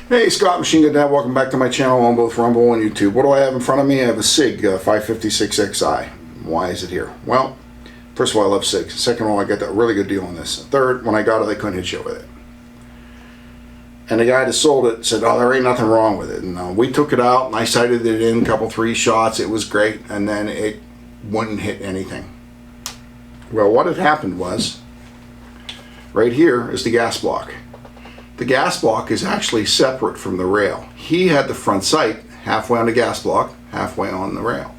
Hey, Scott Machine Gun Dad, welcome back to my channel on both Rumble and YouTube. What do I have in front of me? I have a SIG 556XI. Why is it here? Well, first of all, I love SIGs. Second of all, I got a really good deal on this. Third, when I got it, they couldn't hit shit with it. And the guy that sold it said, oh, there ain't nothing wrong with it. And we took it out and I sighted it in a couple, 3 shots. It was great. And then it wouldn't hit anything. Well, what had happened was, right here is the gas block. The gas block is actually separate from the rail. He had the front sight halfway on the gas block, halfway on the rail.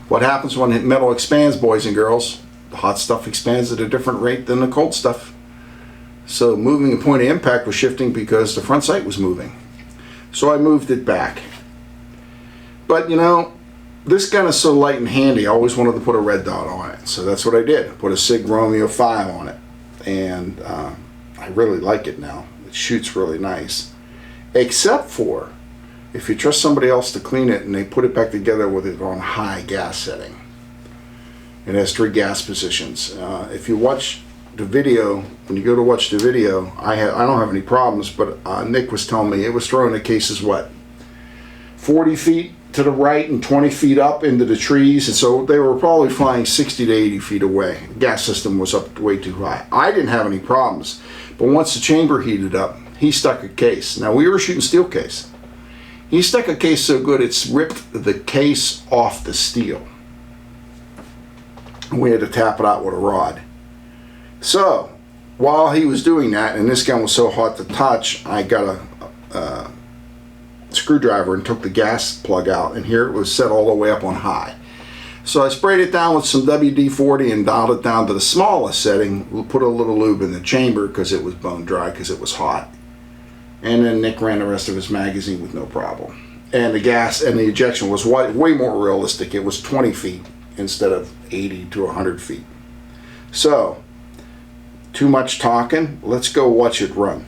What happens when metal expands, boys and girls? The hot stuff expands at a different rate than the cold stuff. So moving the point of impact was shifting because the front sight was moving. So I moved it back. But you know, this gun is so light and handy, I always wanted to put a red dot on it. So that's what I did. I put a SIG Romeo 5 on it. And I really like it now. It shoots really nice. Except for if you trust somebody else to clean it and they put it back together with it on high gas setting. It has 3 gas positions. If you watch the video, when you go to watch the video, I don't have any problems, but Nick was telling me it was throwing the cases, what, 40 feet to the right and 20 feet up into the trees, and so they were probably flying 60 to 80 feet away. The gas system was up way too high. I didn't have any problems, but once the chamber heated up, he stuck a case. Now we were shooting steel case. He stuck a case so good it's ripped the case off the steel. We had to tap it out with a rod. So while he was doing that, and this gun was so hot to touch, I got a screwdriver and took the gas plug out, and here it was set all the way up on high. So I sprayed it down with some WD-40 and dialed it down to the smallest setting. We'll put a little lube in the chamber because it was bone dry because it was hot. And then Nick ran the rest of his magazine with no problem. And the gas and the ejection was way more realistic. It was 20 feet instead of 80 to 100 feet. So, too much talking. Let's go watch it run.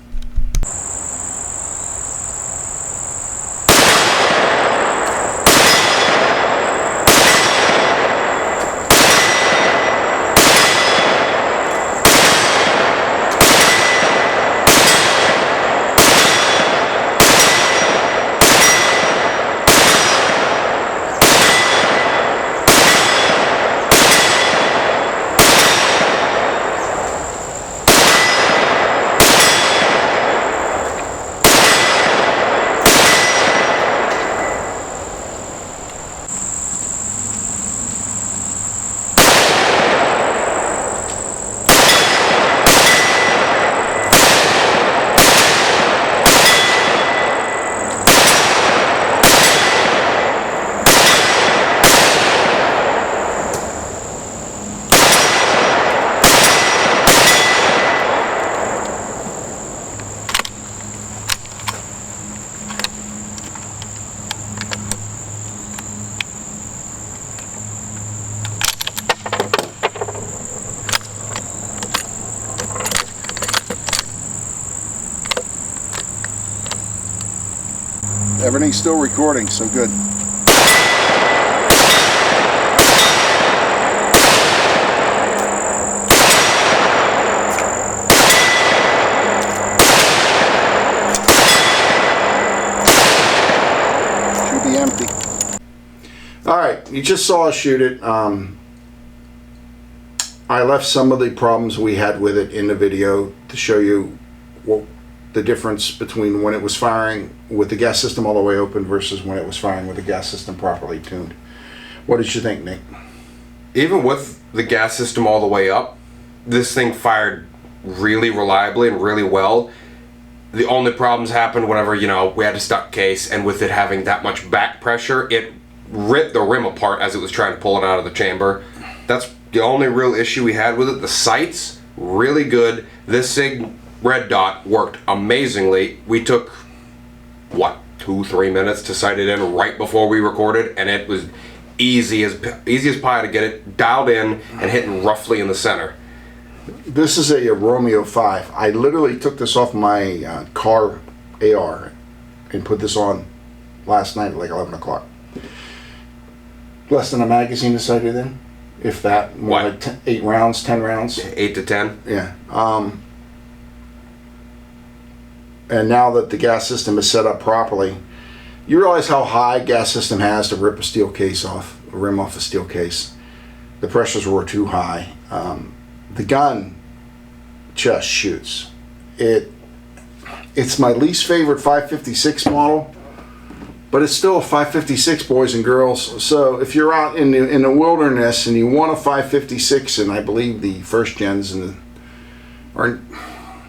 Everything's still recording, so good. Should be empty. Alright, you just saw us shoot it. I left some of the problems we had with it in the video to show you what the difference between when it was firing with the gas system all the way open versus when it was firing with the gas system properly tuned. What did you think, Nick? Even with the gas system all the way up, this thing fired really reliably and really well. The only problems happened whenever, you know, we had a stuck case, and with it having that much back pressure, it ripped the rim apart as it was trying to pull it out of the chamber. That's the only real issue we had with it. The sights, really good. This SIG red dot worked amazingly. We took, what, 2-3 minutes to sight it in right before we recorded, and it was easy as pie to get it dialed in and hitting roughly in the center. This is a Romeo 5. I literally took this off my car AR and put this on last night at like 11 o'clock. Less than a magazine to sight it in, if that. More like 8 rounds, 10 rounds. 8 to 10? Yeah. and now that the gas system is set up properly, you realize how high gas system has to rip a steel case off, a rim off a steel case. The pressures were too high. The gun just shoots. It's my least favorite 556 model, but it's still a 556, boys and girls. So if you're out in the wilderness and you want a 556, and I believe the first gens are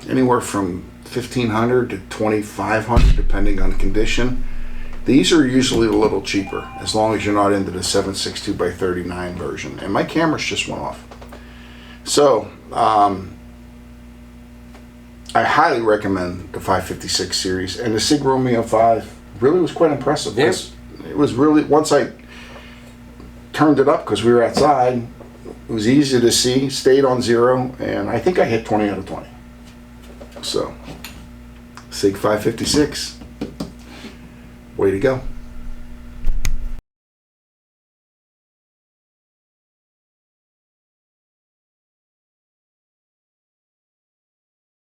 anywhere from 1500 to 2500 depending on the condition. These are usually a little cheaper as long as you're not into the 7.62x39 version. And my cameras just went off. So I highly recommend the 556 series, and the SIG Romeo 5 really was quite impressive. Yes. It was really, once I turned it up because we were outside, it was easy to see, stayed on 0, and I think I hit 20 out of 20. So SIG 556, way to go.